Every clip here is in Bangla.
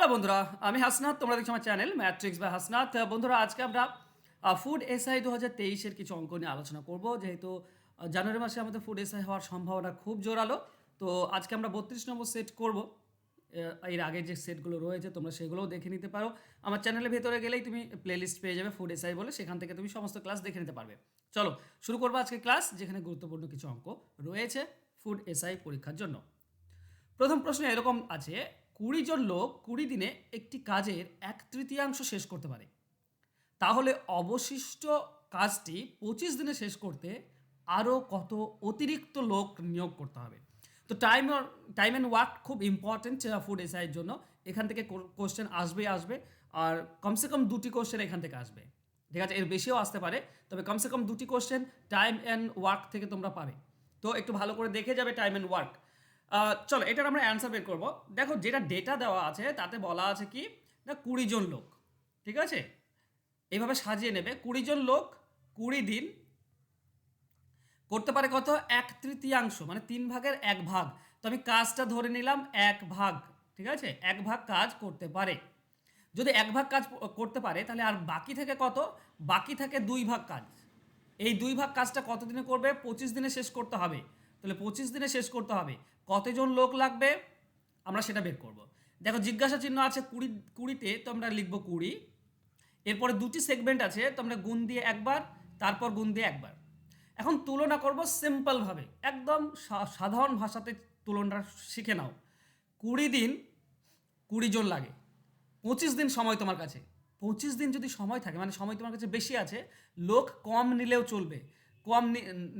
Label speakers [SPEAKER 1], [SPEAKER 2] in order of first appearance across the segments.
[SPEAKER 1] হ্যালো বন্ধুরা, আমি হাসনাত। তোমরা দেখছো আমার চ্যানেল ম্যাট্রিক্স বা হাসনাত। বন্ধুরা, আজকে আমরা ফুড এসআই 2023-এর কিছু অঙ্ক নিয়ে আলোচনা করব। যেহেতু জানুয়ারি মাসে আমাদের ফুড এসআই হওয়ার সম্ভাবনা খুব জোরালো, তো আজকে আমরা 32 নম্বর সেট করব। এর আগে যে সেটগুলো রয়েছে তোমরা সেগুলোও দেখে নিতে পারো। আমার চ্যানেলের ভেতরে গেলেই তুমি প্লেলিস্ট পেয়ে যাবে ফুড এসআই বলে, সেখান থেকে তুমি সমস্ত ক্লাস দেখে নিতে পারবে। চলো শুরু করবো আজকে ক্লাস, যেখানে গুরুত্বপূর্ণ কিছু অঙ্ক রয়েছে ফুড এসআই পরীক্ষার জন্য। প্রথম প্রশ্ন এরকম আছে, 20 জন লোক 20 দিনে একটি কাজের 1/3 শেষ করতে পারে, তাহলে অবশিষ্ট কাজটি 25 দিনে শেষ করতে আরও কত অতিরিক্ত লোক নিয়োগ করতে হবে? তো টাইম অ্যান্ড ওয়ার্ক খুব ইম্পর্টেন্ট ফুড এসআইয়ের জন্য। এখান থেকে কোশ্চেন আসবে, আর কমসে কম 2টি কোশ্চেন এখান থেকে আসবে। ঠিক আছে, এর বেশিও আসতে পারে, তবে কমসে কম 2টি কোশ্চেন টাইম অ্যান্ড ওয়ার্ক থেকে তোমরা পাবে। তো একটু ভালো করে দেখে যাবে টাইম অ্যান্ড ওয়ার্ক। চলো এটার আমরা অ্যান্সার বের করবো। দেখো, যেটা ডেটা দেওয়া আছে তাতে বলা আছে কি না, 20 জন লোক। ঠিক আছে, এইভাবে সাজিয়ে নেবে। 20 জন লোক 20 দিন করতে পারে কত? 1/3, মানে 1/3 তো আমি কাজটা ধরে নিলাম 1 ভাগ। ঠিক আছে, 1 ভাগ কাজ করতে পারে। যদি 1 ভাগ কাজ করতে পারে, তাহলে আর বাকি থেকে কত? বাকি থাকে 2 ভাগ কাজ। এই 2 ভাগ কাজটা কত দিনে করবে? 25 দিনে শেষ করতে হবে। তাহলে 25 দিনে শেষ করতে হবে, কতজন লোক লাগবে আমরা সেটা বের করব। দেখো, জিজ্ঞাসা চিহ্ন আছে 20-20তে, তো আমরা লিখবো 20। এরপরে 2টি সেগমেন্ট আছে, তো আমরা গুণ দিয়ে একবার, তারপর গুণ দিয়ে একবার। এখন তুলনা করব সিম্পলভাবে, একদম সাধারণ ভাষাতে তুলনাটা শিখে নাও। 20 দিন 20 জন লাগে, 25 দিন সময় তোমার কাছে। 25 দিন যদি সময় থাকে, মানে সময় তোমার কাছে বেশি আছে, লোক কম নিলেও চলবে, কম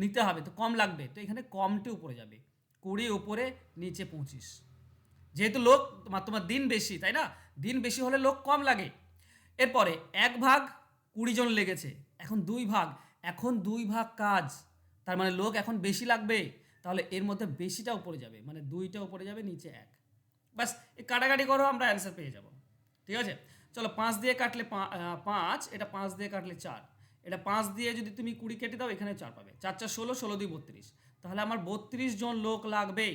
[SPEAKER 1] নিতে হবে, তো কম লাগবে, তো এখানে কমটি উপরে যাবে। 20 উপরে, নিচে 25। যেহেতু লোক তোমার দিন বেশি, তাই না? দিন বেশি হলে লোক কম লাগে। এরপরে 1 ভাগ 20 জন লেগেছে, এখন 2 ভাগ, এখন 2 ভাগ কাজ, তার মানে লোক এখন বেশি লাগবে, তাহলে এর মধ্যে বেশিটা উপরে যাবে, মানে 2টা উপরে যাবে, নিচে 1। বাস, এই কাটাকাটি করো, আমরা অ্যান্সার পেয়ে যাব। ঠিক আছে, চলো 5 দিয়ে কাটলে 5, এটা 5 দিয়ে কাটলে 4, এটা 5 দিয়ে যদি তুমি 20 কেটে দাও, এখানে 4 পাবে। 4 4 16, 16 2 32, তাহলে আমার 32 জন লোক লাগবে।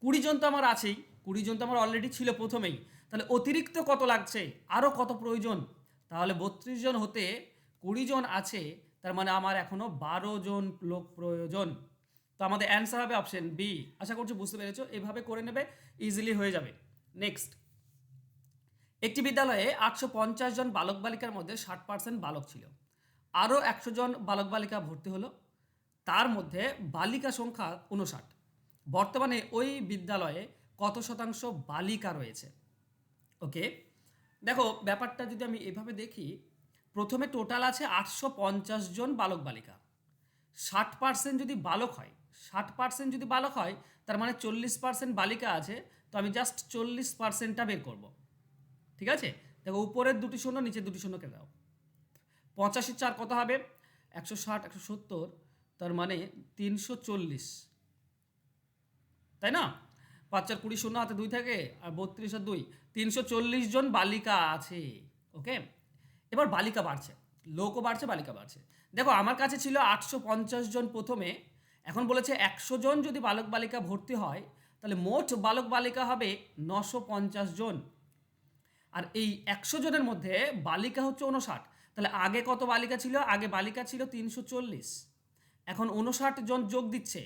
[SPEAKER 1] 20 জন তো আমার আছেই, 20 জন তো আমার অলরেডি ছিল প্রথমেই, তাহলে অতিরিক্ত কত লাগছে, আরও কত প্রয়োজন? তাহলে 32 জন হতে 20 জন আছে, তার মানে আমার এখনও 12 জন লোক প্রয়োজন। তো আমাদের অ্যান্সার হবে অপশন বি। আশা করছি বুঝতে পেরেছো, এভাবে করে নেবে, ইজিলি হয়ে যাবে। নেক্সট, একটি বিদ্যালয়ে 850 জন বালক বালিকার মধ্যে 60% বালক ছিল, আরও 100 জন বালক বালিকা ভর্তি হলো, তার মধ্যে বালিকা সংখ্যা 59। বর্তমানে ওই বিদ্যালয়ে কত শতাংশ বালিকা রয়েছে? ওকে, দেখো ব্যাপারটা যদি আমি এভাবে দেখি, প্রথমে টোটাল আছে 850 জন বালক বালিকা। 60% যদি বালক হয়, 60% যদি বালক হয়, তার মানে 40% বালিকা আছে, তো আমি জাস্ট 40%টা বের করব। ঠিক আছে, দেখো উপরের 2টি শূন্য, নিচে 2টি শূন্য কেটে দাও। 85 4 কত হবে? 160 170, তার মানে 340, তাই না? 5 4 20, শূন্য হাতে 2 থাকে, আর 32 আর 2, 340 জন বালিকা আছে। ওকে, এবার বালিকা বাড়ছে, লোকও বাড়ছে, বালিকা বাড়ছে। দেখো, আমার কাছে ছিল 850 জন প্রথমে, এখন বলেছে 100 জন যদি বালক বালিকা ভর্তি হয়, তাহলে মোট বালক বালিকা হবে 950 জন। আর এই 100 জনের মধ্যে বালিকা হচ্ছে 59, তাহলে আগে কত বালিকা ছিল? আগে বালিকা ছিল 340, এখন 59 জন যোগ দিচ্ছে,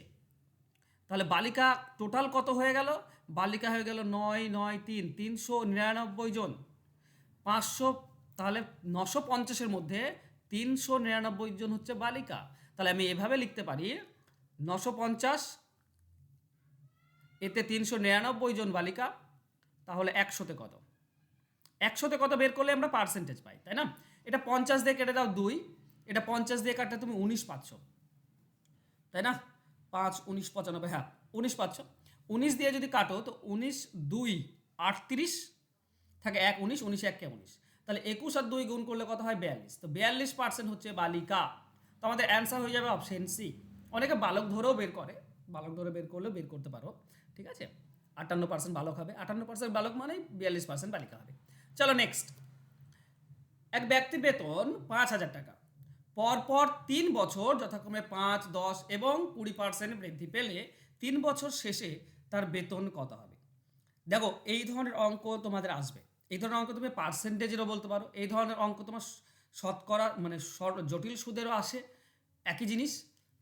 [SPEAKER 1] তাহলে বালিকা টোটাল কত হয়ে গেল? বালিকা হয়ে গেল 9 9 3, 399 জন। 500, তাহলে 950-এর মধ্যে 399 জন হচ্ছে বালিকা। তাহলে আমি এভাবে লিখতে পারি, 950 এতে 399 জন বালিকা, তাহলে 100-তে কত? 100-তে কত বের করলে আমরা পার্সেন্টেজ পাই, তাই না? এটা 50 দিয়ে কেটে দাও 2, এটা 50 দিয়ে কাটলে তুমি 19 পাচ্ছ, তাই না? 5 19 95, হ্যাঁ 19 পাচ্ছ। 19 দিয়ে যদি কাটো, তো 19 2 38 থাকে, 1 19, 19 1 কে 19, তাহলে 21 আর 2 গুণ করলে কত হয়? 42। তো 42% হচ্ছে বালিকা। তো আমাদের অ্যান্সার হয়ে যাবে অপশন সি। অনেকে বালক ধরেও বের করে, বালক ধরে বের করলেও বের করতে পারো। ঠিক আছে, 58% বালক হবে, 58% বালক মানে 42% বালিকা হবে। চলো নেক্সট, এক ব্যক্তির বেতন 5,000 টাকা, পরপর 3 বছর যথাক্রমে 5 10 এবং 20% বৃদ্ধি পেলে 3 বছর শেষে তার বেতন কত হবে? দেখো, এই ধরনের অঙ্ক তোমাদের আসবে। এই ধরনের অঙ্ক তুমি পার্সেন্টেজেরও বলতে পারো, এই ধরনের অঙ্ক তোমার শতকরা মানে জটিল সুদেরও আসে, একই জিনিস।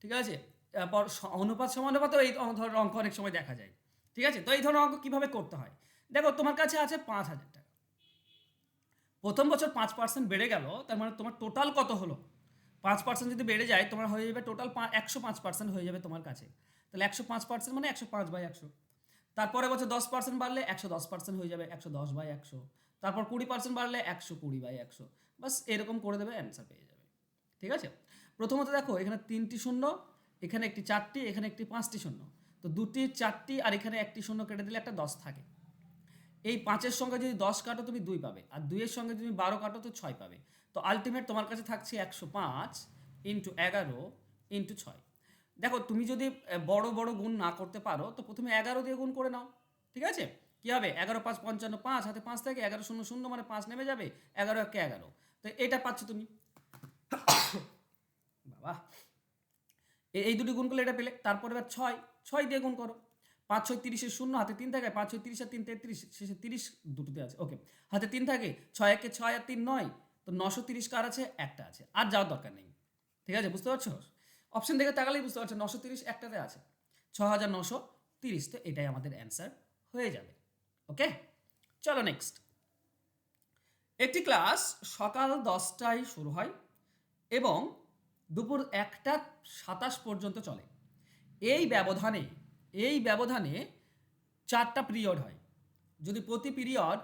[SPEAKER 1] ঠিক আছে, তারপর অনুপাত সমানুপাতও এই ধরনের অঙ্ক অনেক সময় দেখা যায়। ঠিক আছে, তো এই ধরনের অঙ্ক কীভাবে করতে হয়, দেখো তোমার কাছে আছে 5,000 টাকা, প্রথম বছর 5% বেড়ে গেল, তার মানে তোমার টোটাল কত হলো, 5% যদি বেড়ে যায় তোমার হয়ে যাবে টোটাল 105% হয়ে যাবে তোমার কাছে। তাহলে 105% মানে 105/100। তারপরে বছর 10% বাড়লে 110% হয়ে যাবে 110/100। তারপর 20% বাড়লে 120/100। বাস এরকম করে দেবে, অ্যান্সার পেয়ে যাবে। ঠিক আছে, প্রথমত দেখো এখানে 3টি শূন্য, এখানে একটি 4টি, এখানে একটি 5টি শূন্য, তো 2টি 4টি আর এখানে একটি শূন্য কেটে দিলে একটা 10 থাকে। এই 5-এর সঙ্গে যদি 10 কাটো তুমি 2 পাবে, আর 2-এর সঙ্গে তুমি 12 কাটো তো 6 পাবে। তো আলটিমেট তোমার কাছে থাকছে 105 ইন্টু 11 ইন্টু 6। দেখো তুমি যদি বড় বড় গুণ না করতে পারো তো প্রথমে 11 দিয়ে গুণ করে নাও। ঠিক আছে, কী হবে, 11×5 = 55, 5 হাতে 5 থেকে 11×0=0 মানে 5 নেমে যাবে, 11×1=11। তো এটা পাচ্ছ তুমি। বাবা, এই দুটি গুণ করলে এটা পেলে। তারপরে এবার 6 দিয়ে গুণ করো, 5×6 = 30, 0 হাতে 3 থাকে, 5×6 = 30 আর 3 = 33, শেষে 30 দুটোতে আছে, ওকে, হাতে 3 থাকে, 6×1 = 6 আর 3 9, তো 930 কার আছে, একটা আছে, আর যাওয়ার দরকার নেই। ঠিক আছে, বুঝতে পারছো, অপশন দেখে তাকালেই বুঝতে পারছো 930 একটাতে আছে, 6,930, তো এটাই আমাদের অ্যান্সার হয়ে যাবে। ওকে, চলো নেক্সট। একটি ক্লাস সকাল 10টায় শুরু হয় এবং দুপুর 1টা 27 পর্যন্ত চলে। এই ব্যবধানে 4টা পিরিয়ড হয়। যদি প্রতি পিরিয়ড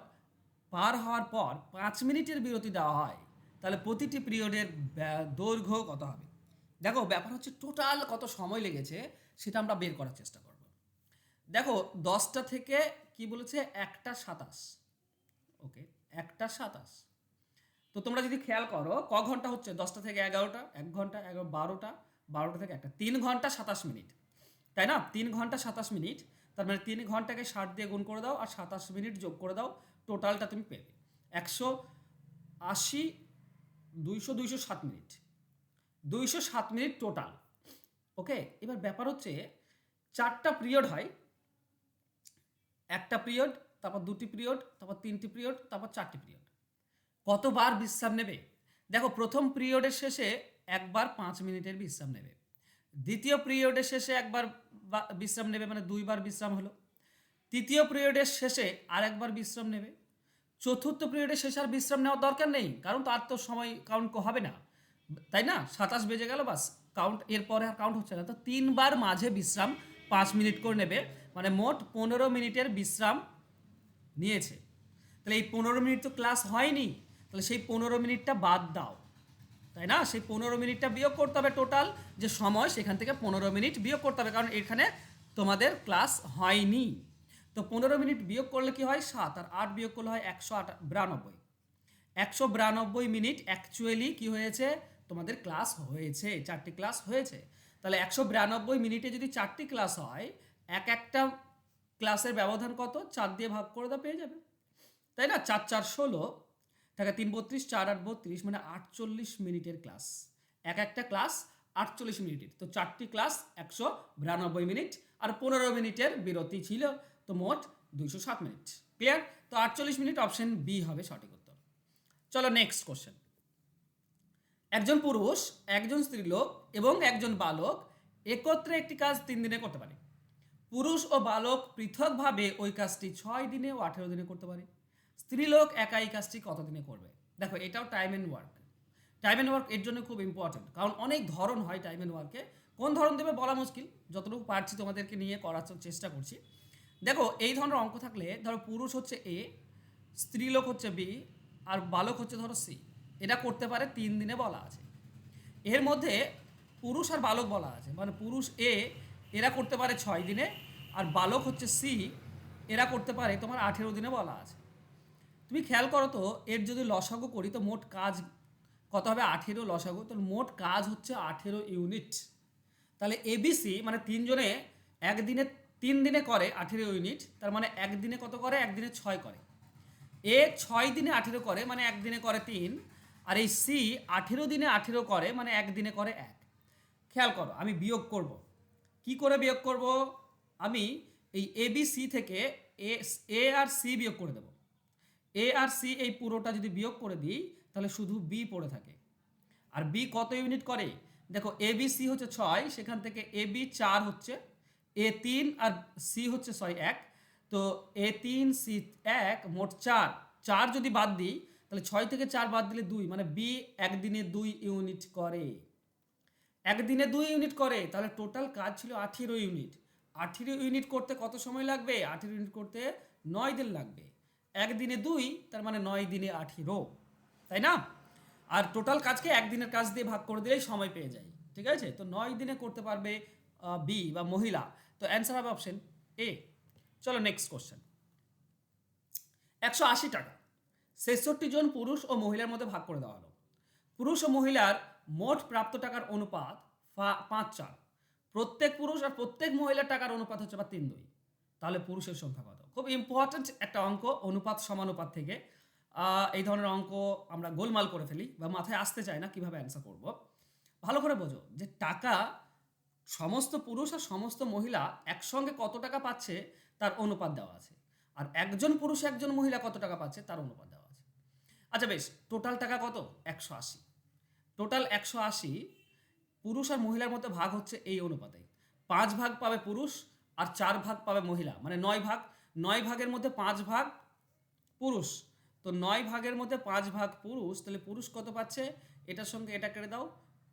[SPEAKER 1] পার হওয়ার পর 5 মিনিটের বিরতি দেওয়া হয় তাহলে প্রতিটি পিরিয়ডের দৈর্ঘ্য কত হবে। দেখো ব্যাপার হচ্ছে টোটাল কত সময় লেগেছে সেটা আমরা বের করার চেষ্টা করব। দেখো 10টা থেকে কি বলেছে, 1টা 27, ওকে, 1টা 27। তো তোমরা যদি খেয়াল করো ক ঘন্টা হচ্ছে, 10টা থেকে 11টা 1 ঘন্টা, 11 12টা, 12টা থেকে 1টা 3 ঘন্টা 27 মিনিট, তাই না, 3 ঘন্টা 27 মিনিট। তার মানে 3 ঘন্টাকে 60 দিয়ে গুণ করে দাও আর 27 মিনিট যোগ করে দাও, টোটালটা তুমি পেবে 180, 207 মিনিট, 207 মিনিট টোটাল। ওকে, এবার ব্যাপার হচ্ছে 4টা পিরিয়ড হয়, একটা পিরিয়ড, তারপর 2টি পিরিয়ড, তারপর 3টি পিরিয়ড, তারপর 4টি পিরিয়ড। কতবার বিশ্রাম নেবে, দেখো প্রথম পিরিয়ডের শেষে একবার 5 মিনিটের বিশ্রাম নেবে, দ্বিতীয় পিরিয়ডের শেষে একবার বিশ্রাম নেবে, মানে 2বার বিশ্রাম হলো, তৃতীয় পিরিয়ডের শেষে আর একবার বিশ্রাম নেবে, চতুর্থ পিরিয়ডের শেষে আর বিশ্রাম নেওয়ার দরকার নেই, কারণ তার তো সময় কাউন্ট হবে না, তাই না, 27 বেজে গেল, বাস কাউন্ট, এরপরে আর কাউন্ট হচ্ছে না। তো 3বার মাঝে বিশ্রাম 5 মিনিট করে নেবে, মানে মোট 15 মিনিটের বিশ্রাম নিয়েছে। তাহলে এই 15 মিনিট তো ক্লাস হয়নি, তাহলে সেই 15 মিনিটটা বাদ দাও, তাই না, সেই 15 মিনিটটা বিয়োগ করতে হবে, টোটাল যে সময় সেখান থেকে 15 মিনিট বিয়োগ করতে হবে, কারণ এখানে তোমাদের ক্লাস হয়নি। তো 15 মিনিট বিয়োগ করলে কি হয়, 7 আর 8 বিয়োগ করলে হয় 192। 192 মিনিট অ্যাকচুয়ালি কি হয়েছে, তোমাদের ক্লাস হয়েছে, 4টি ক্লাস হয়েছে। তাহলে 192 মিনিটে যদি 4টি ক্লাস হয়, একটা ক্লাসের ব্যবধান কত, 4 দিয়ে ভাগ করে দাও, পেয়ে যাবে, তাই না, 4×4 = 16, টাকা 3 32, 4 8 32, মানে 48 মিনিটের ক্লাস, একটা ক্লাস 48 মিনিটের। তো 4টি ক্লাস 192 মিনিট আর 15 মিনিটের বিরতি ছিল, তো মোট 207 মিনিট। ক্লিয়ার, তো 48 মিনিট, অপশন বি হবে সঠিক উত্তর। চলো নেক্সট কোশ্চেন। একজন পুরুষ, একজন স্ত্রীলোক এবং একজন বালক একত্রে একটি কাজ 3 দিনে করতে পারে। পুরুষ ও বালক পৃথকভাবে ওই কাজটি 6 দিনে ও 18 দিনে করতে পারে। স্ত্রীলোক একা এই কাজটি কত দিনে করবে। দেখো এটাও time and work. Time and work এর জন্য খুব ইম্পর্টেন্ট, কারণ অনেক ধরন হয় টাইম অ্যান্ড ওয়ার্কে, কোন ধরন দেবে বলা মুশকিল, যতটুকু পারছি তোমাদেরকে নিয়ে করার চেষ্টা করছি। দেখো এই ধরনের অঙ্ক থাকলে ধরো পুরুষ হচ্ছে এ, স্ত্রীলোক হচ্ছে বি, আর বালক হচ্ছে ধরো সি, এটা করতে পারে 3 দিনে বলা আছে। এর মধ্যে পুরুষ আর বালক বলা আছে, মানে পুরুষ এ এরা করতে পারে 6 দিনে, আর বালক হচ্ছে সি, এরা করতে পারে তোমার 18 দিনে বলা আছে। তুমি খেয়াল করো তো, এর যদি লসাগু করি তো মোট কাজ কত হবে, 18 লসাগু, তো মোট কাজ হচ্ছে 18 ইউনিট। তাহলে এবিসি মানে 3 জনে একদিনে 3 দিনে করে 18 ইউনিট, তার মানে একদিনে কত করে, একদিনে 6 করে। এ 6 দিনে 18 করে, মানে একদিনে করে 3, আর এই সি 18 দিনে 18 করে, মানে একদিনে করে 1। খেয়াল করো, আমি বিয়োগ করব, কি করে বিয়োগ করব, আমি এই এবিসি থেকে এ আর সি বিয়োগ করে দেব। এ আর সি এই পুরোটা যদি বিয়োগ করে দিই তাহলে শুধু বি পড়ে থাকে। আর বি কত ইউনিট করে? দেখো এ বি সি হচ্ছে 6, সেখান থেকে এ বি 4 হচ্ছে, এ 3 আর সি হচ্ছে 1, তো এ 3 সি 1 মোট 4, 4 যদি বাদ দিই তাহলে 6 থেকে 4 বাদ দিলে 2, মানে বি একদিনে 2 ইউনিট করে। একদিনে 2 ইউনিট করে, তাহলে টোটাল কাজ ছিল 18 ইউনিট। 18 ইউনিট করতে কত সময় লাগবে? 18 ইউনিট করতে 9 দিন লাগবে। একদিনে 2, তার মানে 9 দিনে 18, তাই না? আর টোটাল কাজকে একদিনের কাজ দিয়ে ভাগ করে দিলেই সময় পেয়ে যায়, ঠিক আছে? তো 9 দিনে করতে পারবে বি বা মহিলা, তো অ্যান্সার হবে অপশন এ। চলো নেক্সট কোশ্চেন। 180 টাকা 66 জন পুরুষ ও মহিলার মধ্যে ভাগ করে দেওয়া হলো। পুরুষ ও মহিলার মোট প্রাপ্ত টাকার অনুপাত 5:4। প্রত্যেক পুরুষ আর প্রত্যেক মহিলার টাকার অনুপাত হচ্ছে 3:2। তাহলে পুরুষের সংখ্যা কত? খুব ইম্পর্টেন্ট একটা অঙ্ক, অনুপাত সমানুপাত থেকে এই ধরনের অঙ্ক আমরা গোলমাল করে ফেলি বা মাথায় আসতে চায় না কিভাবে অ্যান্সার করব। ভালো করে বোঝো যে টাকা সমস্ত পুরুষ আর সমস্ত মহিলা একসঙ্গে কত টাকা পাচ্ছে তার অনুপাত দেওয়া আছে, আর একজন পুরুষ একজন মহিলা কত টাকা পাচ্ছে তার অনুপাত দেওয়া আছে। আচ্ছা বেশ, টোটাল টাকা কত? 180। টোটাল 180 পুরুষ আর মহিলার মধ্যে ভাগ হচ্ছে এই অনুপাতে। 5 ভাগ পাবে পুরুষ আর 4 ভাগ পাবে মহিলা, মানে 9 ভাগ। 9 ভাগের মধ্যে 5 ভাগ পুরুষ, তো 9 ভাগের মধ্যে 5 ভাগ পুরুষ, তাহলে পুরুষ কত পাচ্ছে? এটার সঙ্গে এটা কেটে দাও,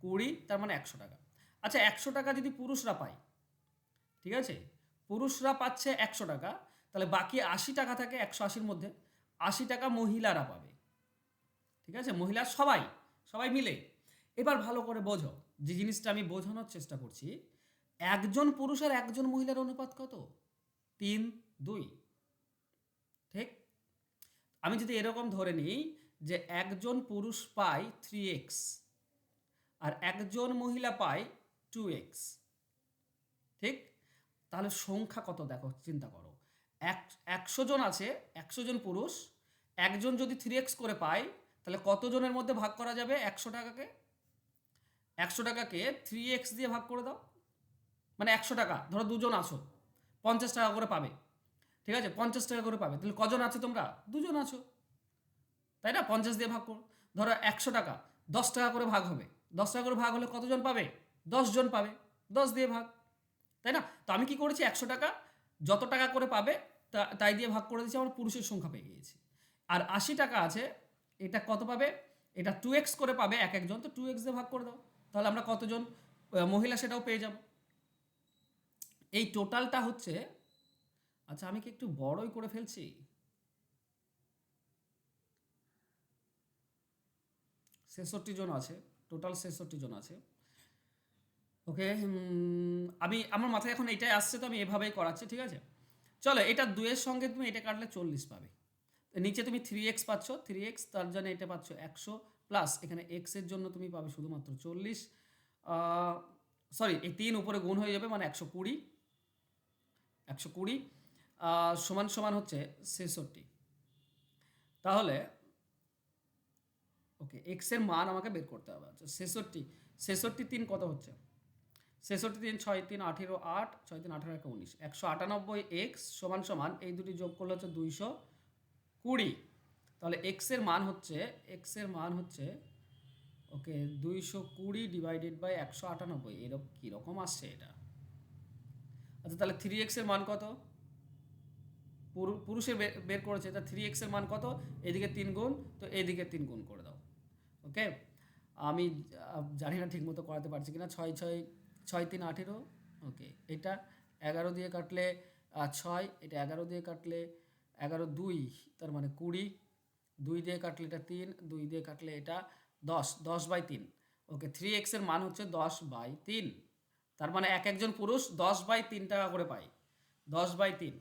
[SPEAKER 1] 20, তার মানে 100 টাকা। আচ্ছা 100 টাকা যদি পুরুষরা পায়, ঠিক আছে, পুরুষরা পাচ্ছে 100 টাকা, তাহলে বাকি 80 টাকা থাকে 180-র মধ্যে, 80 টাকা মহিলারা পাবে, ঠিক আছে? মহিলা সবাই সবাই মিলে। এবার ভালো করে বোঝো, যে জিনিসটা আমি বোঝানোর চেষ্টা করছি, একজন পুরুষ আর একজন মহিলার অনুপাত কত? 3:2, ঠিক? আমি যদি এরকম ধরে নিই যে একজন পুরুষ পায় 3x আর একজন মহিলা পায় 2x, ঠিক? তাহলে সংখ্যা কত দেখো, চিন্তা করো। 100 জন আছে, 100 জন পুরুষ, একজন যদি 3x করে পায় তাহলে কতজনের মধ্যে ভাগ করা যাবে? 100 টাকাকে 3x দিয়ে ভাগ করে দাও, মানে 100 টাকা ধরো দুজন আছো, 50 টাকা করে পাবে, ঠিক আছে? 50 টাকা করে পাবে, তাহলে কজন আছো তোমরা? দুজন আছো, তাই না? 50 দিয়ে ভাগ করো। ধরো 100 টাকা 10 টাকা করে ভাগ হবে, 10 টাকা করে ভাগ হলে কতজন পাবে? 10 জন পাবে, 10 দিয়ে ভাগ, তাই না? তো আমি কি করেছি, 100 টাকা যত টাকা করে পাবে তাই দিয়ে ভাগ করে দিয়েছি, আমরা পুরুষের সংখ্যা পেয়ে গিয়েছি। আর 80 টাকা আছে, এটা কত পাবে? এটা 2x করে পাবে এক একজন, তো 2x দিয়ে ভাগ করে দাও, তাহলে আমরা কতজন মহিলা সেটাও পেয়ে যাব। এই টোটালটা হচ্ছে, আচ্ছা আমি কি একটু বড়ই করে ফেলছি? 66 জন আছে, টোটাল 66 জন আছে, ওকে। আমি আমার মাথায় এখন এটাই আসছে, তো আমি এভাবেই করাচ্ছি, ঠিক আছে? চলো, এটা 2-এর সঙ্গে তুমি এটা কাটলে 40 পাবে, নিচে তুমি 3x পাচ্ছ, 3x, তার জন্য এটা পাচ্ছ 100, প্লাস এখানে x এর জন্য তুমি পাবে শুধুমাত্র 40, সরি এই 3 উপরে গুণ হয়ে যাবে, মানে 120, 120 সমান সমান হচ্ছে 66। তাহলে ওকে, এক্স এর মান আমাকে বের করতে হবে। আচ্ছা 66, 3 কত হচ্ছে? 66 3 6 3 18, 8 6 3 18 19, 198 এক্স সমান সমান এই দুটি যোগ করলে হচ্ছে 220। তাহলে এক্স এর মান হচ্ছে ওকে 220 ডিভাইডেড বাই 198, এরকম কীরকম আসছে এটা? আচ্ছা তাহলে 3x এর মান কত? পুরুষের বের করেছে, তা 3x এর মান কত? এদিকে 3 গুণ, তো এদিকে 3 গুণ করে দাও, ওকে। আমি জানি না ঠিক মতো করাতে পারছি কিনা। 6 6 6 3 18, ওকে। এটা 11 দিয়ে কাটলে 6, এটা 11 দিয়ে কাটলে 11 2, তার মানে 20, 2 দিয়ে কাটলে এটা 3, 2 দিয়ে কাটলে এটা 10, 10/3, ওকে। 3x এর মান হচ্ছে 10/3, তার মানে এক একজন পুরুষ 10/3 টাকা করে পায়, 10/3।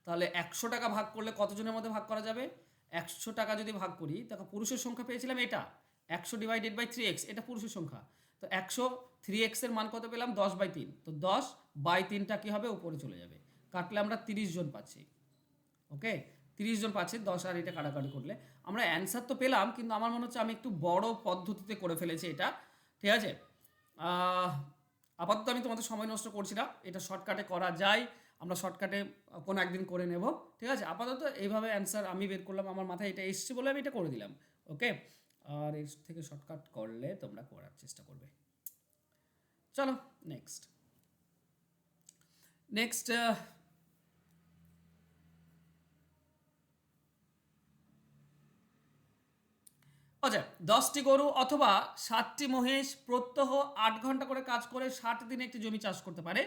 [SPEAKER 1] তাহলে 100 টাকা ভাগ করলে কতজনের মধ্যে ভাগ করা যাবে? 100 টাকা যদি ভাগ করি, তখন পুরুষের সংখ্যা পেয়েছিলাম এটা 100 ডিভাইডেড বাই 3x, এটা পুরুষের সংখ্যা, তো 100, 3x এর মান কত পেলাম? 10/3, তো 10/3টা কী হবে? উপরে চলে যাবে, কাটলে আমরা 30 জন পাচ্ছি, ওকে। 30 জন পাচ্ছি, 10 আর এটা কাটাকাটি করলে আমরা অ্যান্সার তো পেলাম, কিন্তু আমার মনে হচ্ছে আমি একটু বড় পদ্ধতিতে করে ফেলেছি এটা, ঠিক আছে? আপাতত আমি তোমাদের সময় নষ্ট করছি না, এটা শর্টকাটে করা যায়। আমরা শর্টকাটে কোনো একদিন করে নেব, ঠিক আছে? আপাতত এইভাবে অ্যান্সার আমি বের করলাম, আমার মাথায় এটা এসছে বলে আমি এটা করে দিলাম, ওকে? আর এর থেকে শর্টকাট করলে তোমরা করার চেষ্টা করবে। চলো নেক্সট নেক্সট আচ্ছা, 10টি গরু অথবা 7টি মহিষ প্রত্যহ 8 ঘন্টা করে কাজ করে 60 দিনে একটি জমি চাষ করতে পারে।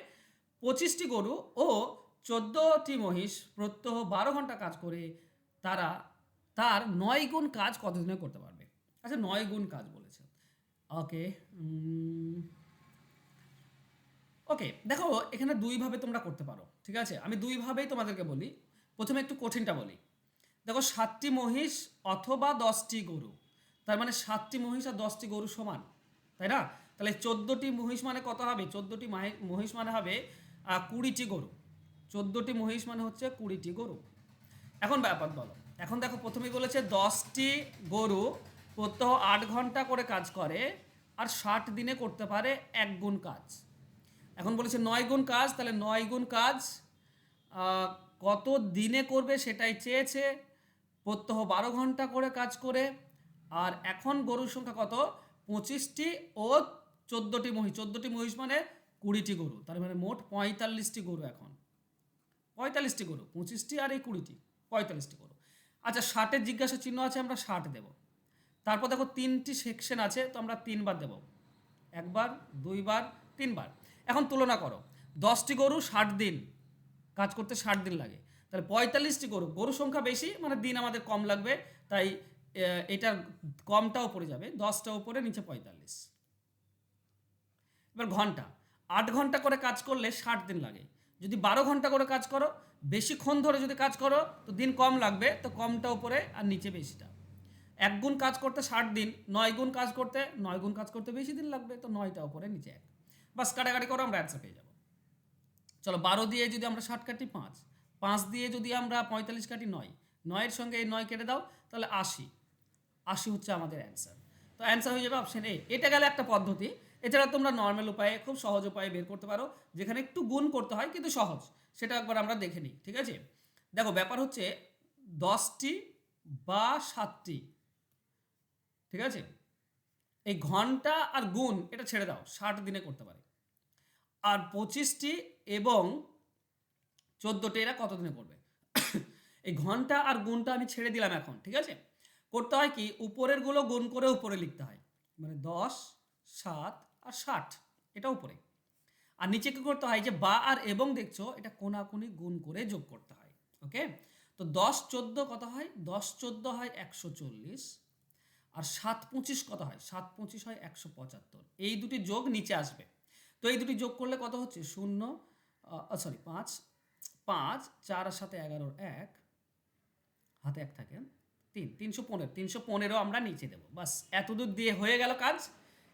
[SPEAKER 1] 25টি গরু ও 14টি মহিষ প্রত্যহ 12 ঘন্টা কাজ করে তারা তার 9 গুণ কাজ কতদিনে করতে পারবে? আচ্ছা, 9 গুণ কাজ বলেছে, ওকে। ওকে, দেখো এখানে দুইভাবে তোমরা করতে পারো, ঠিক আছে? আমি দুইভাবেই তোমাদেরকে বলি। প্রথমে একটু কঠিনটা বলি। দেখো, 7টি মহিষ অথবা 10টি গরু, তার মানে 7টি মহিষ আর 10টি গরু সমান, তাই না? তাহলে 14টি মহিষ মানে কত হবে? 14টি মহিষ মানে হবে 20টি গরু। 14টি মহিষ মানে হচ্ছে 20টি গরু। এখন ব্যাপার বলো, এখন দেখো প্রথমেই বলেছে 10টি গরু প্রত্যহ 8 ঘন্টা করে কাজ করে আর 60 দিনে করতে পারে 1 গুণ কাজ। এখন বলেছে 9 গুণ কাজ, তাহলে 9 গুণ কাজ কত দিনে করবে সেটাই চেয়েছে। প্রত্যহ 12 ঘন্টা করে কাজ করে। আর এখন গরুর সংখ্যা কত? 25টি ও 14টি মহিষ। 14টি মহিষ মানে 20টি গরু, তার মানে মোট 45টি গরু। এখন 45টি গরু, 25টি আর এই 20টি, 45টি গরু। আচ্ছা, 60-এর জিজ্ঞাসা চিহ্ন আছে, আমরা 60 দেব। তারপর দেখো 3টি সেকশন আছে, তো আমরা 3বার দেব, 1বার, 2বার, 3বার। এখন তুলনা করো, 10টি গরু 60 দিন কাজ করতে 60 দিন লাগে, তাহলে 45টি গরু, গরু সংখ্যা বেশি মানে দিন আমাদের কম লাগবে, তাই এটার কমটাও পড়ে যাবে, 10টা উপরে নিচে 45। এবার ঘন্টা, 8 ঘন্টা করে কাজ করলে 60 দিন লাগে। যদি 12 ঘন্টা করে কাজ করো, বেশিক্ষণ ধরে যদি কাজ করো তো দিন কম লাগবে, তো কমটা উপরে আর নিচে বেশিটা। 1 গুণ কাজ করতে 60 দিন, 9 গুণ কাজ করতে 9 গুণ কাজ করতে বেশি দিন লাগবে, তো 9টা উপরে নিচে 1। বাস কাটাকাটি করো, আমরা অ্যান্সার পেয়ে যাব। চলো, 12 দিয়ে যদি আমরা 60 কাটি 5, 5 দিয়ে যদি আমরা 45 কাটি 9, 9-এর সঙ্গে এই 9 কেটে দাও, তাহলে 80। 80 হচ্ছে আমাদের অ্যান্সার। তো অ্যান্সার হয়ে যাবে অপশন এ। এটা গেলে একটা পদ্ধতি। এছাড়া তোমরা নর্মাল উপায়ে, খুব সহজ উপায়ে বের করতে পারো, যেখানে একটু গুণ করতে হয় কিন্তু সহজ, সেটা একবার আমরা দেখে নিই, ঠিক আছে? দেখো, ব্যাপার হচ্ছে 10টি বা 7টি, ঠিক আছে? এই ঘন্টা আর গুণ এটা ছেড়ে দাও, 60 দিনে করতে পারে। আর 25টি এবং 14টি এরা কত দিনে করবে? এই ঘন্টা আর গুণটা আমি ছেড়ে দিলাম এখন, ঠিক আছে? করতে হয় কি, উপরের গুলো গুণ করে উপরে লিখতে হয়, মানে 10, 7 আর 60, এটা উপরে। আর নিচে কি করতে হয়, যে বা আর এবং দেখছো, এটা কোনাকুনি গুণ করে যোগ করতে হয়, ওকে? তো 10 14 কত হয়? 10 14 হয় 140। আর 7 25 কত হয়? 7 25 হয় 175। এই দুটি যোগ নিচে আসবে। তো এই দুটি যোগ করলে কত হচ্ছে? 0, সরি 5, 5, 4 আর 7 11, 1 হাতে 1 থাকে, 3, 315, 315 আমরা নিচে দেবো। বাস এতদূর দিয়ে হয়ে গেল কাজ।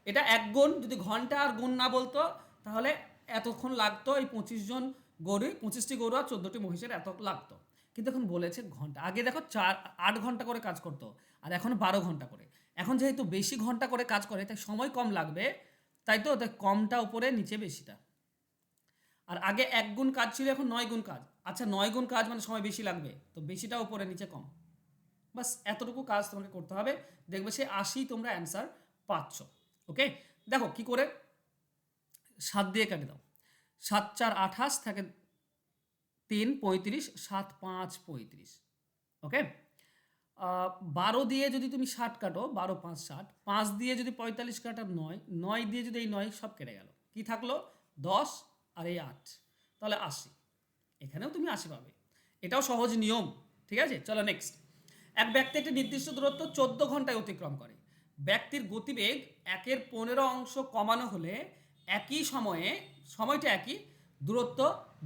[SPEAKER 1] এটা 1 গুণ, যদি ঘন্টা আর গুণ না বলতো তাহলে এতক্ষণ লাগতো, এই 25টি গরু আর 14টি মহিষের এত লাগতো। কিন্তু এখন বলেছে ঘন্টা। আগে দেখো 8 ঘন্টা করে কাজ করতো, আর এখন 12 ঘন্টা করে। এখন যেহেতু বেশি ঘন্টা করে কাজ করে, তাই সময় কম লাগবে, তাই তো, তাই কমটা উপরে নিচে বেশিটা। আর আগে 1 গুণ কাজ ছিল, এখন 9 গুণ কাজ। আচ্ছা, 9 গুণ কাজ মানে সময় বেশি লাগবে, তো বেশিটা উপরে নিচে কম। বাস এতটুকু কাজ তোমাকে করতে হবে, দেখবে সে 80 তোমরা অ্যান্সার পাচ্ছ, ওকে? দেখো কি করে, 7 দিয়ে কেটে দাও, 7 4 28 থাকে 3 35, 7 5 35, ওকে? 12 দিয়ে যদি তুমি 60 কাটো, 12 5 60, 5 দিয়ে যদি 45 কাটো 9, 9 দিয়ে যদি এই 9 সব কেটে গেল, কি থাকলো? 10 আর এই 8, তাহলে 80। এখানেও তুমি 80 পাবে, এটাও সহজ নিয়ম, ঠিক আছে? চলো নেক্সট। এক ব্যক্তি একটি নির্দিষ্ট দূরত্ব 14 ঘন্টায় অতিক্রম করে। ব্যক্তির গতিবেগ 1/15 অংশ কমানো হলে একই সময়ে, সময়টা একই, দূরত্ব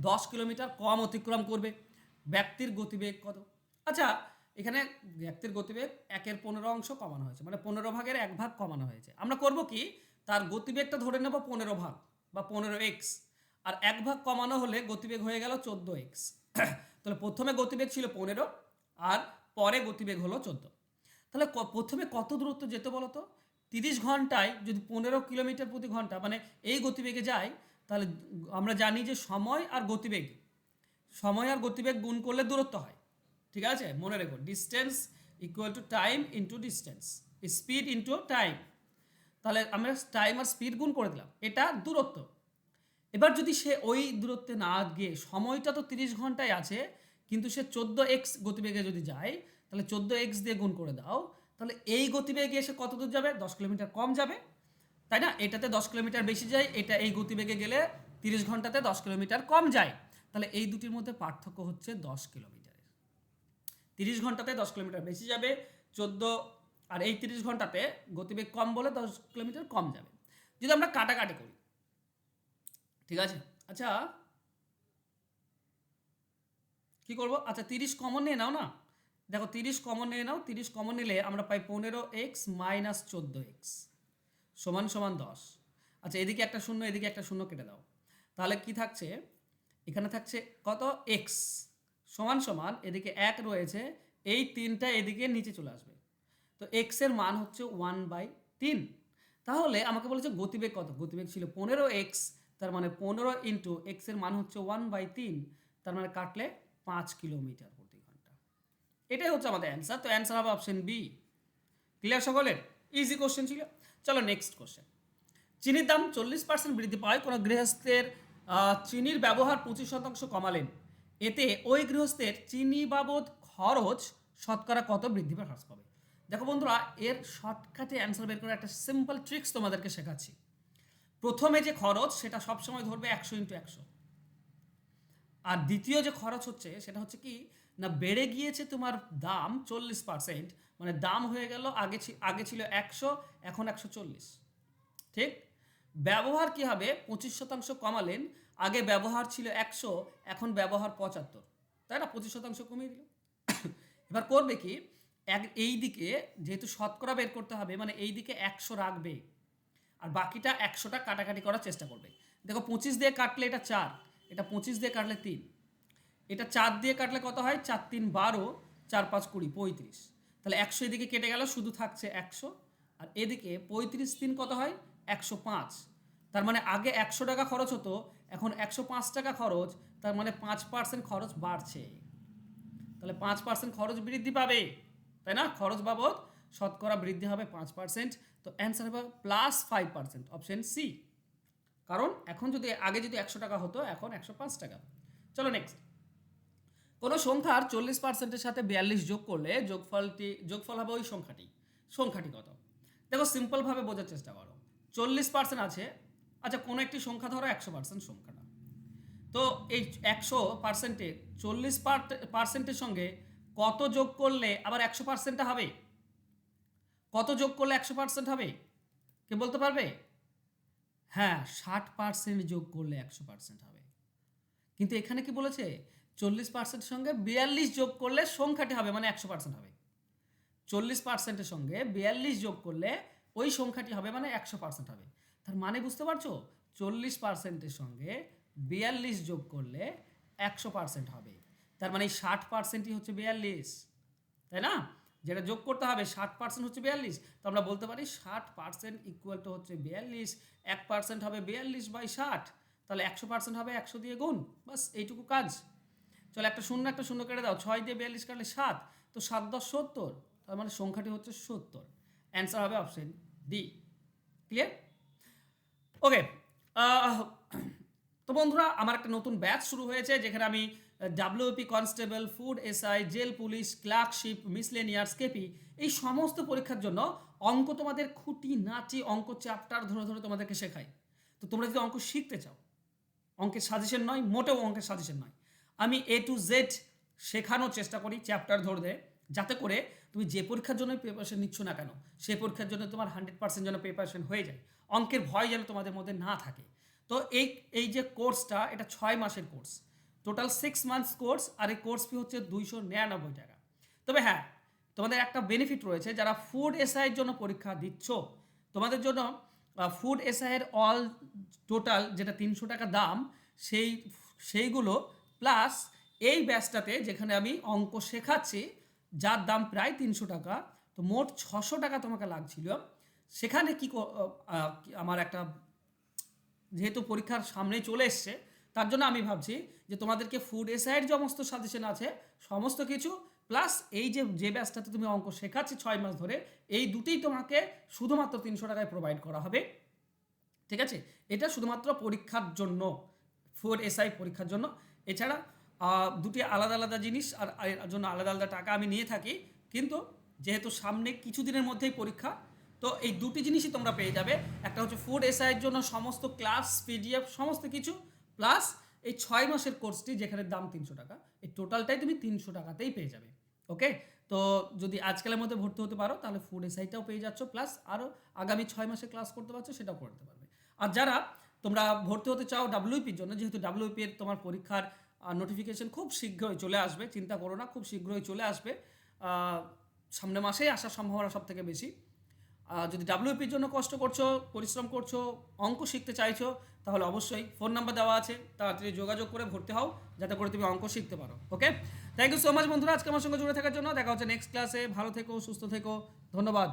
[SPEAKER 1] 10 কিলোমিটার কম অতিক্রম করবে। ব্যক্তির গতিবেগ কত? আচ্ছা, এখানে ব্যক্তির গতিবেগ 1/15 অংশ কমানো হয়েছে, মানে 15 ভাগের 1 ভাগ কমানো হয়েছে। আমরা করব কি, তার গতিবেগটা ধরে নেব 15 ভাগ বা 15x, আর 1 ভাগ কমানো হলে গতিবেগ হয়ে গেল 14x। তাহলে প্রথমে গতিবেগ ছিল 15 আর পরে গতিবেগ হলো 14। তাহলে প্রথমে কত দূরত্ব যেতে বলো তো? 30 ঘন্টায় যদি 15 কিলোমিটার প্রতি ঘন্টা মানে এই গতিবেগে যায়, তাহলে আমরা জানি যে সময় আর গতিবেগ সময় আর গতিবেগ গুণ করলে দূরত্ব হয়, ঠিক আছে? মনে রেখো, distance equal to time into distance, speed into time. তাহলে আমরা টাইম আর স্পিড গুণ করে দিলাম, এটা দূরত্ব। এবার যদি সে ওই দূরত্বে না গিয়ে, সময়টা তো 30 ঘন্টায় আছে, কিন্তু সে 14x গতিবেগে যদি যায়, তাহলে 14x দিয়ে গুণ করে দাও, তাহলে এই গতিবেগে এসে কত দূর যাবে? 10 কিলোমিটার কম যাবে, তাই না? এটাতে 10 কিলোমিটার বেশি যায়, এটা এই গতিবেগে গেলে 30 ঘন্টাতে 10 কিলোমিটার কম যায়। তাহলে এই দুটির মধ্যে পার্থক্য হচ্ছে 10 কিলোমিটারের। 30 ঘন্টাতে 10 কিলোমিটার বেশি যাবে, 14, আর এই 30 ঘন্টাতে গতিবেগ কম বলে 10 কিলোমিটার কম যাবে। যদি আমরা কাটাকাটি করি, ঠিক আছে? আচ্ছা, কি করব? আচ্ছা, 30 কমন নিয়ে নাও না। দেখো, 30 কমন নিয়ে নাও। 30 কমন নিলে আমরা পাই 15x মাইনাস 14x সমান সমান 10। আচ্ছা, এদিকে একটা শূন্য, এদিকে একটা শূন্য কেটে দাও। তাহলে কি থাকছে? এখানে থাকছে কত? x সমান সমান, এদিকে 1 রয়েছে, এই 3টা এদিকে নিচে চলে আসবে। তো x এর মান হচ্ছে 1/3। তাহলে আমাকে বলেছে গতিবেগ কত? গতিবেগ ছিল 15x, তার মানে 15 ইন্টু x এর মান হচ্ছে 1/3, তার মানে কাটলে 5 কিলোমিটার প্রতি ঘন্টা। এটাই হচ্ছে আমাদের অ্যান্সার। তো অ্যান্সার হবে অপশন বি। ক্লিয়ার সকলের? ইজি কোশ্চেন ছিল। চলো নেক্সট কোশ্চেন। চিনির দাম 40% বৃদ্ধি পায় কোনো গৃহস্থের চিনির ব্যবহার 25% কমালেন, এতে ওই গৃহস্থের চিনি বাবদ খরচ শতকরা কত বৃদ্ধি বা হ্রাস পাবে? দেখো বন্ধুরা, এর শর্টকাটে অ্যান্সার বের করার একটা সিম্পল ট্রিক্স তোমাদেরকে শেখাচ্ছি। প্রথমে যে খরচ সেটা সবসময় ধরবে 100x100, আর দ্বিতীয় যে খরচ হচ্ছে সেটা হচ্ছে কি না, বেড়ে গিয়েছে তোমার দাম 40%, মানে দাম হয়ে গেল আগে ছিল 100, এখন 140, ঠিক? ব্যবহার কি হবে? 25% কমালেন, আগে ব্যবহার ছিল 100, এখন ব্যবহার 75, তাই না? 25% কমিয়ে দিল। এবার করবে কি, এই দিকে যেহেতু শতকরা বের করতে হবে, মানে এই দিকে 100 রাখবে, আর বাকিটা 100টা কাটাকাটি করার চেষ্টা করবে। দেখো, 25 দিয়ে কাটলে এটা 4, এটা 25 দিয়ে কাটলে 3, এটা 4 দিয়ে কাটলে কত হয়? 4 3 12, 4 5 20, 35। তাহলে 100 এদিকে কেটে গেল, শুধু থাকছে 100, আর এদিকে 35 3 কত হয়? 105। তার মানে আগে 100 টাকা খরচ হতো, এখন 105 টাকা খরচ, তার মানে 5% খরচ বাড়ছে। তাহলে 5% খরচ বৃদ্ধি পাবে, তাই না? খরচ বাবদ শতকরা বৃদ্ধি হবে 5%। তো অ্যান্সার হবে +5%, অপশন সি। কারণ এখন যদি আগে যদি 100 টাকা হতো, এখন 105 টাকা। চলো নেক্সট। কোনো সংখ্যার 40%-এর সাথে 42 যোগ করলে যোগফল হবে ওই সংখ্যাটি কত? দেখো, সিম্পলভাবে বোঝার চেষ্টা করো। 40% আছে, আচ্ছা কোনো একটি সংখ্যা ধরো 100% সংখ্যাটা, তো এই 100%-এ 40%-এর সঙ্গে কত যোগ করলে আবার 100%টা হবে? কত যোগ করলে 100% হবে? কে বলতে পারবে? হ্যাঁ, 60% যোগ করলে 100% হবে। কিন্তু এখানে কি বলেছে? 40%-এর সঙ্গে 42 যোগ করলে সংখ্যাটি হবে, মানে 100% হবে। 40%-এর সঙ্গে 42 যোগ করলে ওই সংখ্যাটি হবে, মানে 100% হবে। তার মানে বুঝতে পারছো? 40%-এর সঙ্গে 42 যোগ করলে 100% হবে। তার মানে 60%ই হচ্ছে 42, তাই না? যেটা যোগ করতে হবে 60% হচ্ছে 42, তো আমরা বলতে পারি 60% ইকুয়াল টু হচ্ছে 42, 1% হবে 42/60, তাহলে 100% হবে 100 দিয়ে গুণ, বাস এইটুকু কাজ। চলো একটা শূন্য কেটে দাও, 6 দিয়ে 42 কাটলে 7, তো 7 10 70, তার মানে সংখ্যাটি হচ্ছে 70। অ্যান্সার হবে অপশন ডি। ক্লিয়ার? ওকে। তো বন্ধুরা, আমার একটা নতুন ব্যাচ শুরু হয়েছে, যেখানে আমি WBP constable, food SI, jail police, clerkship, miscellaneous, KP, এই সমস্ত পরীক্ষার জন্য অঙ্ক, তোমাদের খুঁটিনাটি অঙ্ক চ্যাপ্টার ধরে ধরে তোমাদেরকে শেখাই। তো তোমরা যদি অঙ্ক শিখতে চাও, অঙ্কের সাজেশন নয়, মোটেও অঙ্কের সাজেশন নয়, আমি A to Z শেখানোর চেষ্টা করি চ্যাপ্টার ধরে, যাতে করে তুমি যে পরীক্ষার জন্য প্রিপারেশন নিচ্ছ না কেন, সেই পরীক্ষার জন্য তোমার 100% যেন প্রিপারেশন হয়ে যায়, অঙ্কের ভয় যেন তোমাদের মধ্যে না থাকে। তো এই যে কোর্সটা, এটা 6 মাসের কোর্স, টোটাল 6 মান্থস কোর্স, আর এই কোর্স ফি হচ্ছে 299 টাকা। তবে হ্যাঁ, তোমাদের একটা বেনিফিট রয়েছে, যারা ফুড এসআইয়ের জন্য পরীক্ষা দিচ্ছ, তোমাদের জন্য ফুড এসআইয়ের অল টোটাল যেটা 300 টাকা দাম, সেইগুলো প্লাস এই ব্যাচটাতে যেখানে আমি অঙ্ক শেখাচ্ছি, যার দাম প্রায় 300 টাকা, তো মোট 600 টাকা তোমাকে লাগছিল। সেখানে আমার একটা, যেহেতু পরীক্ষার সামনেই চলে এসছে, তার জন্য আমি ভাবছি যে তোমাদেরকে ফুড এসআইয়ের সমস্ত সাজেশন আছে সমস্ত কিছু প্লাস এই যে ব্যাচটাতে তুমি অঙ্ক শেখাচ্ছি 6 মাস ধরে, এই দুটোই তোমাকে শুধুমাত্র 300 টাকায় প্রোভাইড করা হবে। ঠিক আছে, এটা শুধুমাত্র পরীক্ষার জন্য, ফুড এসআই পরীক্ষার জন্য। এছাড়া দুটি আলাদা আলাদা জিনিস আর এর জন্য আলাদা আলাদা টাকা আমি নিয়ে থাকি, কিন্তু যেহেতু সামনে কিছুদিনের মধ্যেই পরীক্ষা, তো এই দুটি জিনিসই তোমরা পেয়ে যাবে। একটা হচ্ছে ফুড এসআইয়ের জন্য সমস্ত ক্লাস পিডিএফ সমস্ত কিছু, প্লাস এই 6 মাসের কোর্সটি যেখানে দাম 300 টাকা, এই টোটালটাই তুমি 300 টাকাতেই পেয়ে যাবে। ওকে, তো যদি আজকালের মধ্যে ভর্তি হতে পারো তাহলে ফুড এসআইটাও পেয়ে যাচ্ছ, প্লাস আরও আগামী 6 মাসে ক্লাস করতে পারছো, সেটাও করতে পারবে। আর যারা তোমরা ভর্তি হতে চাও ডাব্লিউপির জন্য, যেহেতু ডাব্লিউপি এর তোমার পরীক্ষার নোটিফিকেশন খুব শীঘ্রই চলে আসবে, চিন্তা করো না, খুব শীঘ্রই চলে আসবে, সামনে মাসেই আসার সম্ভাবনা সব থেকে বেশি। যদি ডাব্লিউপির জন্য কষ্ট করছো, পরিশ্রম করছো, অঙ্ক শিখতে চাইছো, তাহলে অবশ্যই ফোন নাম্বার দেওয়া আছে, তাড়াতাড়ি যোগাযোগ করে ভর্তি হও যাতে করে তুমি অঙ্ক শিখতে পারো। ওকে, থ্যাংক ইউ সো মাচ বন্ধুরা আজকে আমার সঙ্গে জুড়ে থাকার জন্য। দেখা হচ্ছে নেক্সট ক্লাসে। ভালো থেকো, সুস্থ থেকো, ধন্যবাদ।